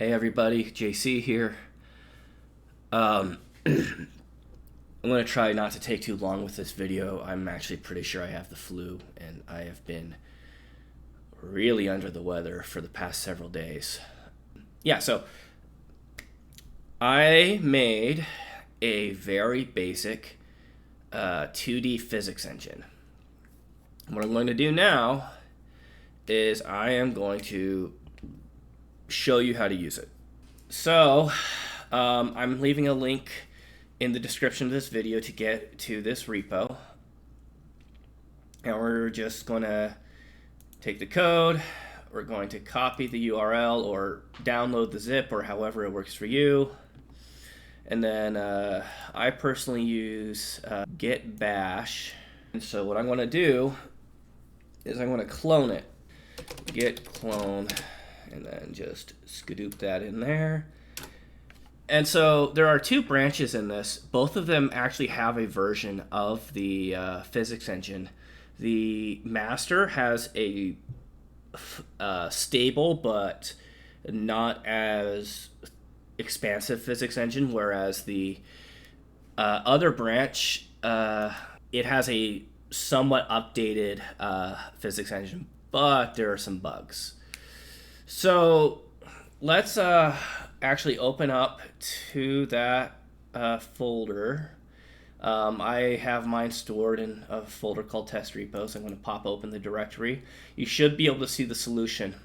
Hey everybody, JC here. I'm going to try not to take too long with this video. I'm actually pretty sure I have the flu and I have been really under the weather for the past several days. Yeah, so I made a very basic 2D physics engine. What I'm going to do now is I am going to show you how to use it. So I'm leaving a link in the description of this video to get to this repo. And we're just going to take the code. We're going to copy the URL or download the zip or however it works for you. And then I personally use git bash. And so what I'm going to do is I'm going to clone it. Git clone. And then just skadoop that in there. And so there are two branches in this. Both of them actually have a version of the physics engine. The master has a stable but not as expansive physics engine, whereas the other branch, it has a somewhat updated physics engine, but there are some bugs. So let's actually open up to that folder. I have mine stored in a folder called test repos. I'm going to pop open the directory. You should be able to see the solution.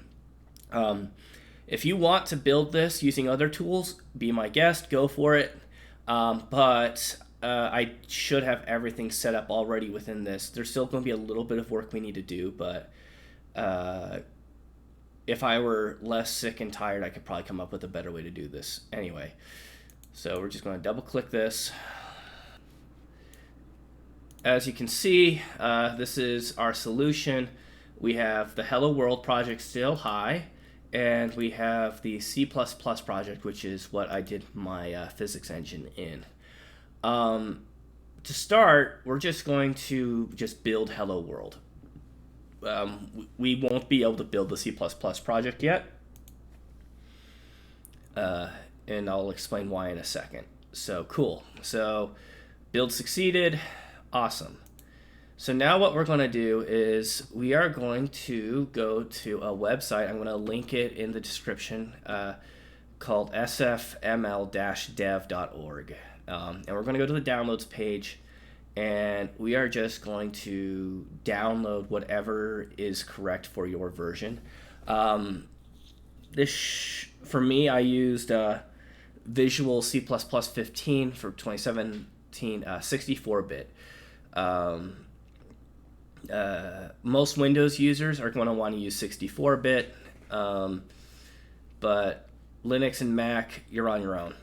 If you want to build this using other tools, be my guest, go for it. But I should have everything set up already within this. There's still going to be a little bit of work we need to do, but if I were less sick and tired, I could probably come up with a better way to do this. Anyway, so we're just going to double click this. As you can see, this is our solution. We have the Hello World project still high, and we have the C++ project, which is what I did my physics engine in. To start, we're just going to build Hello World. We won't be able to build the C++ project yet, and I'll explain why in a second. So cool. So build succeeded. Awesome. So now what we're going to do is we are going to go to a website. I'm going to link it in the description, called sfml-dev.org. And we're going to go to the downloads page. And we are just going to download whatever is correct for your version. For me, I used Visual C++ 15 for 2017, 64-bit. Most Windows users are going to want to use 64-bit, but Linux and Mac, you're on your own.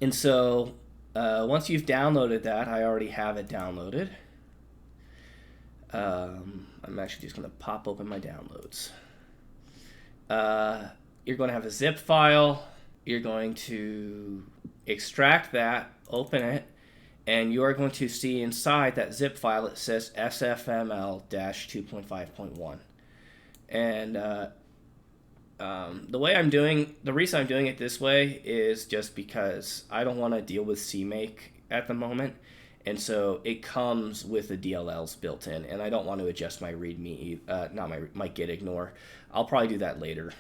And so once you've downloaded that, I already have it downloaded. I'm actually just going to pop open my downloads. You're going to have a zip file. You're going to extract that, open it, and you are going to see inside that zip file it says sfml-2.5.1. And the reason I'm doing it this way is just because I don't want to deal with CMake at the moment, and so it comes with the DLLs built in, and I don't want to adjust my README, not my git ignore. I'll probably do that later.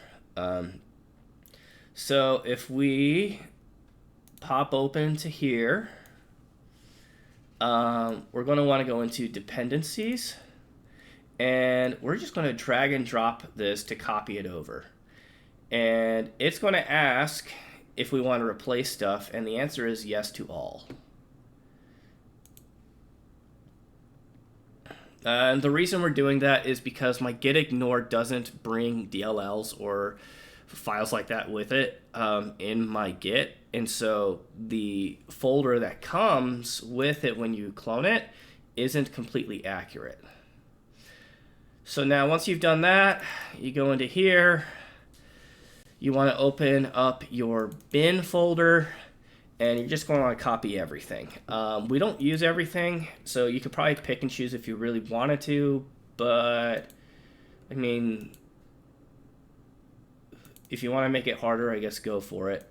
So if we pop open to here, we're going to want to go into dependencies, and we're just going to drag and drop this to copy it over. And it's going to ask if we want to replace stuff, and the answer is yes to all. And the reason we're doing that is because my git ignore doesn't bring DLLs or files like that with it in my git, and so the folder that comes with it when you clone it isn't completely accurate. So now once you've done that, you go into here. You want to open up your bin folder, and you're just going to want to copy everything. We don't use everything, so you could probably pick and choose if you really wanted to, but I mean, if you want to make it harder, I guess go for it.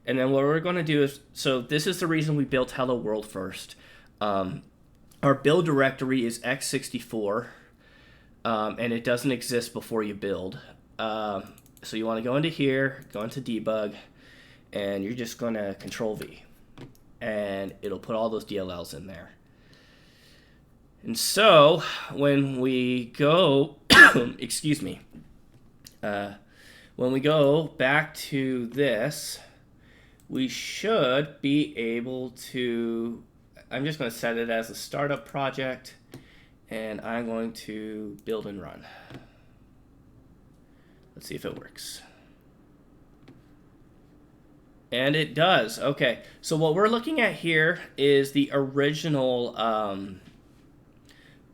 And then what we're going to do is, so this is the reason we built Hello World first. Our build directory is x64, and it doesn't exist before you build. So you want to go into here, go into debug, and you're just going to Control V, and it'll put all those DLLs in there. And so when we go, excuse me, when we go back to this, we should be able to, I'm just going to set it as a startup project, and I'm going to build and run. Let's see if it works. And it does. Okay, so what we're looking at here is the original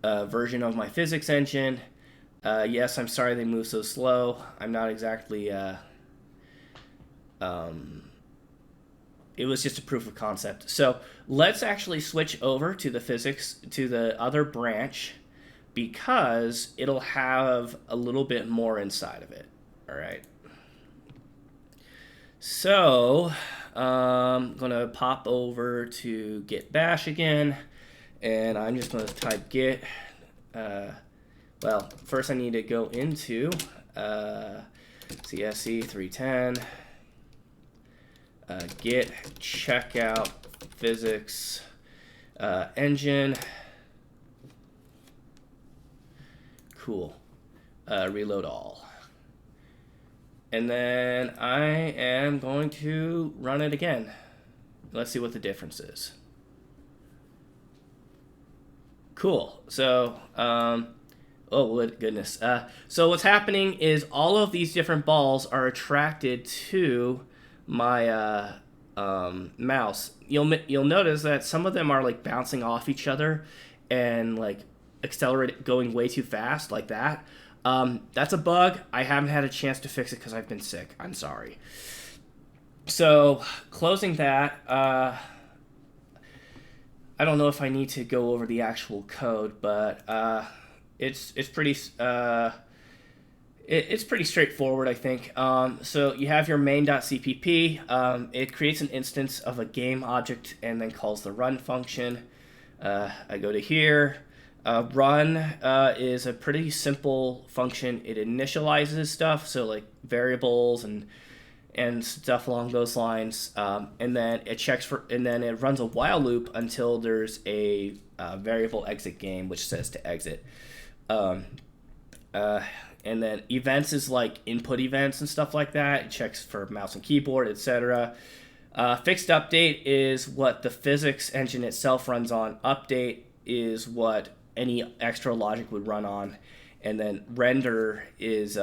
version of my physics engine. Yes, I'm sorry they move so slow. I'm not exactly... it was just a proof of concept. So let's actually switch over to the physics, to the other branch, because it'll have a little bit more inside of it. All right. So I'm going to pop over to git bash again, and I'm just going to type git. Well, first I need to go into CSC 310. Git checkout physics engine. Cool. Reload all. And then I am going to run it again. Let's see what the difference is. Cool. So, oh goodness. So what's happening is all of these different balls are attracted to my mouse. You'll notice that some of them are like bouncing off each other and like accelerate, going way too fast, like that. That's a bug. I haven't had a chance to fix it because I've been sick. I'm sorry. So closing that, I don't know if I need to go over the actual code, but it's pretty it's pretty straightforward, I think. So you have your main.cpp. It creates an instance of a game object and then calls the run function. I go to here. Run is a pretty simple function. It initializes stuff, so like variables and stuff along those lines, and then it checks for, and then it runs a while loop until there's a variable exit game which says to exit. And then events is like input events and stuff like that. It checks for mouse and keyboard, etc. Fixed update is what the physics engine itself runs on. Update is what any extra logic would run on. And then render is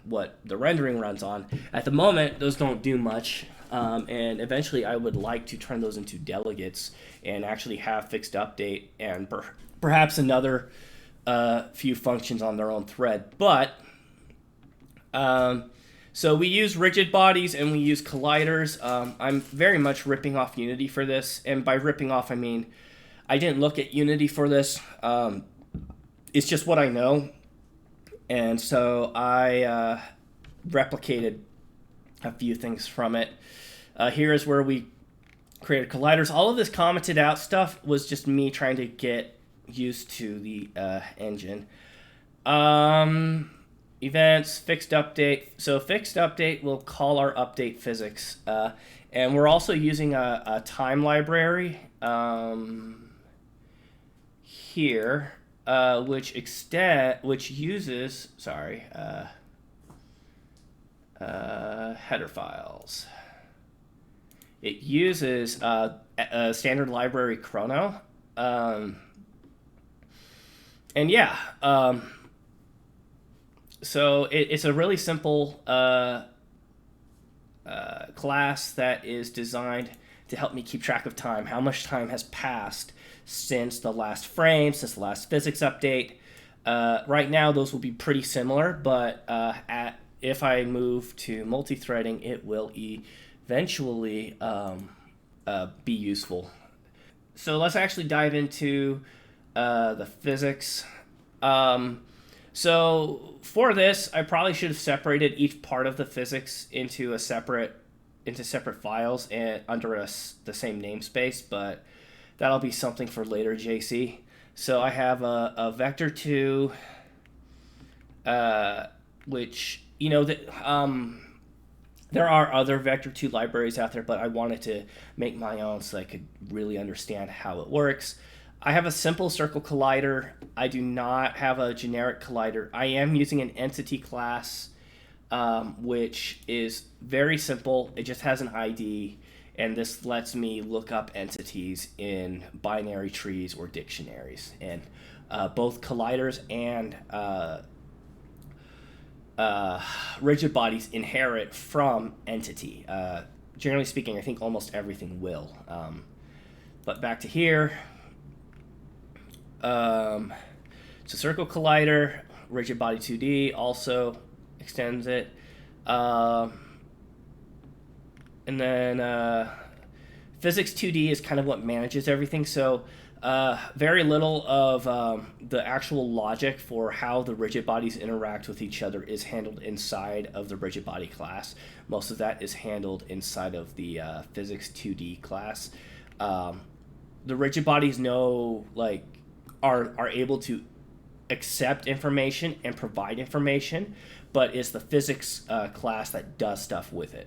what the rendering runs on. At the moment, those don't do much. And eventually I would like to turn those into delegates and actually have fixed update and perhaps another few functions on their own thread. But so we use rigid bodies and we use colliders. I'm very much ripping off Unity for this. And by ripping off, I mean, I didn't look at Unity for this. It's just what I know. And so I replicated a few things from it. Here is where we created colliders. All of this commented out stuff was just me trying to get used to the engine. Events, fixed update. So fixed update will call our update physics. And we're also using a time library here, which uses, header files. It uses a standard library chrono. And yeah, so it's a really simple class that is designed to help me keep track of time. How much time has passed since the last frame, since the last physics update. Right now, those will be pretty similar, but if I move to multi-threading, it will eventually be useful. So let's actually dive into the physics. So for this, I probably should have separated each part of the physics into separate files and under the same namespace, but that'll be something for later, JC. So I have a vector 2, which, there are other vector 2 libraries out there, but I wanted to make my own so I could really understand how it works. I have a simple circle collider. I do not have a generic collider. I am using an entity class, which is very simple. It just has an ID, and this lets me look up entities in binary trees or dictionaries. And both colliders and rigid bodies inherit from entity. Generally speaking, I think almost everything will. But back to here. So circle collider, rigid body 2D also extends it. And then physics 2D is kind of what manages everything. So very little of the actual logic for how the rigid bodies interact with each other is handled inside of the rigid body class. Most of that is handled inside of the physics 2D class. The rigid bodies are able to accept information and provide information, but it's the physics class that does stuff with it.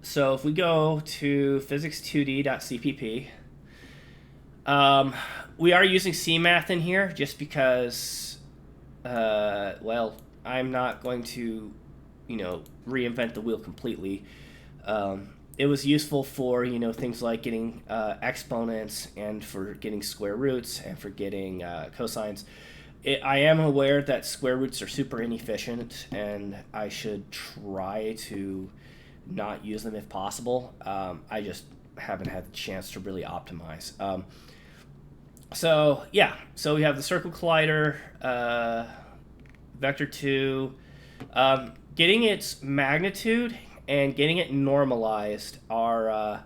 So if we go to physics2d.cpp, we are using CMath in here just because, I'm not going to, reinvent the wheel completely. It was useful for, things like getting exponents and for getting square roots and for getting cosines. I am aware that square roots are super inefficient, and I should try to not use them if possible. I just haven't had the chance to really optimize. So we have the circle collider, vector 2. Getting its magnitude and getting it normalized are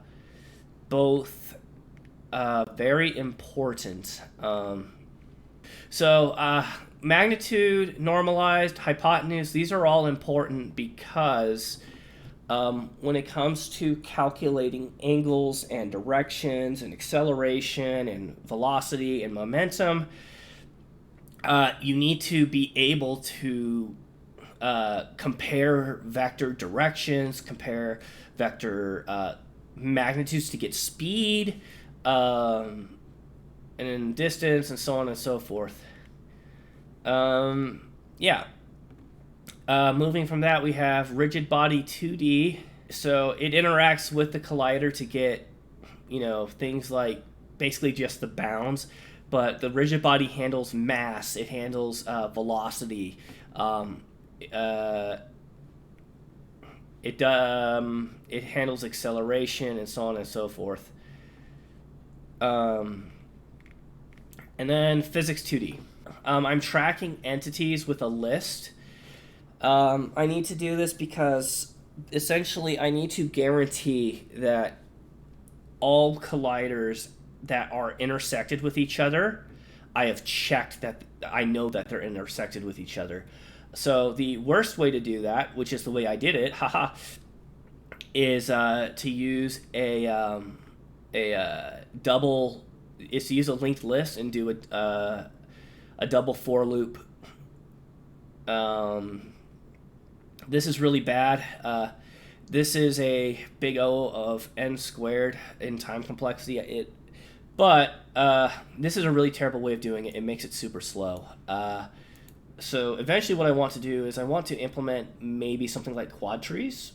both very important. Magnitude, normalized, hypotenuse, these are all important because when it comes to calculating angles and directions and acceleration and velocity and momentum, you need to be able to compare vector directions, compare vector magnitudes to get speed, and then distance, and so on and so forth. Moving from that, we have rigid body 2D. So it interacts with the collider to get, things like basically just the bounds. But the rigid body handles mass. It handles velocity. It handles acceleration and so on and so forth. And then physics 2D. I'm tracking entities with a list. I need to do this because essentially I need to guarantee that all colliders that are intersected with each other, I have checked that I know that they're intersected with each other. So the worst way to do that, which is the way I did it, is to use a double. Is to use a linked list and do a double for loop. This is really bad. This is a big O of n squared in time complexity. But this is a really terrible way of doing it. It makes it super slow. So eventually what I want to do is I want to implement maybe something like quad trees,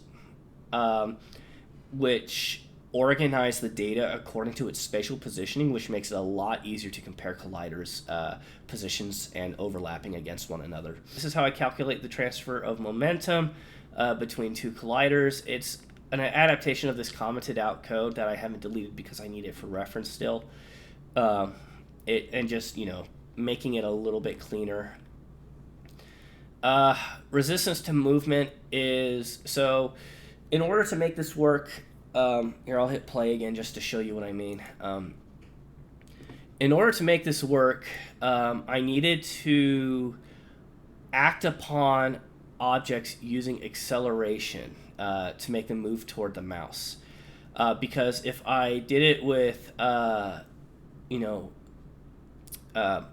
which organize the data according to its spatial positioning, which makes it a lot easier to compare colliders' positions and overlapping against one another. This is how I calculate the transfer of momentum between two colliders. It's an adaptation of this commented out code that I haven't deleted because I need it for reference still. Making it a little bit cleaner. Resistance to movement is, so in order to make this work, here I'll hit play again just to show you what I mean. in order to make this work, I needed to act upon objects using acceleration to make them move toward the mouse. Because if I did it with, you know,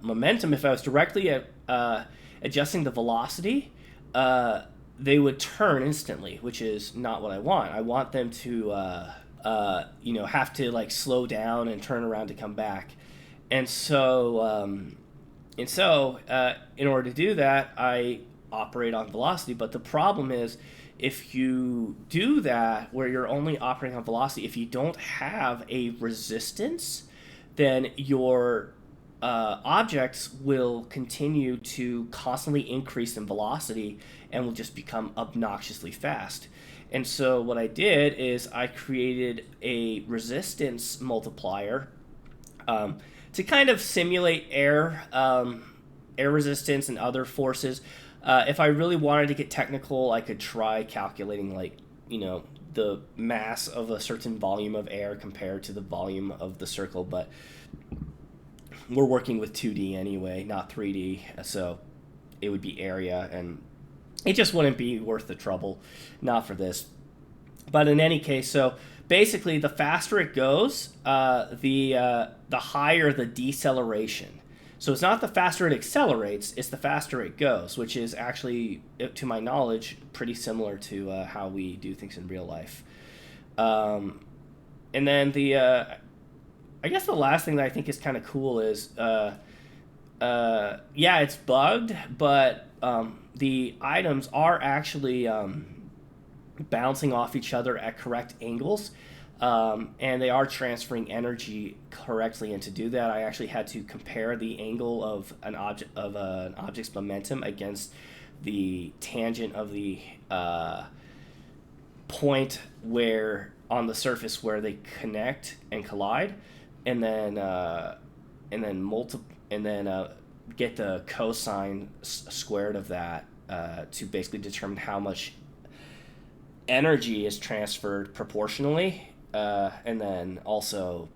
momentum, if I was directly adjusting the velocity, they would turn instantly, which is not what I want. I want them to, have to like slow down and turn around to come back. And so, in order to do that, I operate on velocity. But the problem is, if you do that, where you're only operating on velocity, if you don't have a resistance, then your objects will continue to constantly increase in velocity and will just become obnoxiously fast. And so what I did is I created a resistance multiplier to kind of simulate air resistance and other forces. If I really wanted to get technical, I could try calculating the mass of a certain volume of air compared to the volume of the circle, but we're working with 2D anyway, not 3D, so it would be area, and it just wouldn't be worth the trouble, not for this. But in any case, so basically, the faster it goes, the higher the deceleration. So it's not the faster it accelerates, it's the faster it goes, which is actually, to my knowledge, pretty similar to how we do things in real life. And then I guess the last thing that I think is kind of cool is, it's bugged, but the items are actually bouncing off each other at correct angles. And they are transferring energy correctly, and to do that, I actually had to compare the angle of an object's momentum against the tangent of the point where on the surface where they connect and collide, and then get the cosine squared of that to basically determine how much energy is transferred proportionally, and then also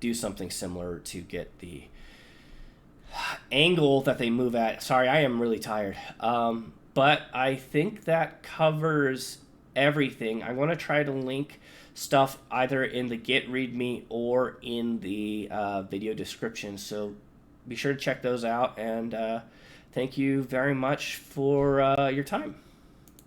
do something similar to get the angle that they move at. Sorry, I am really tired. But I think that covers everything. I'm going to try to link stuff either in the Git README or in the video description. So be sure to check those out, and thank you very much for your time.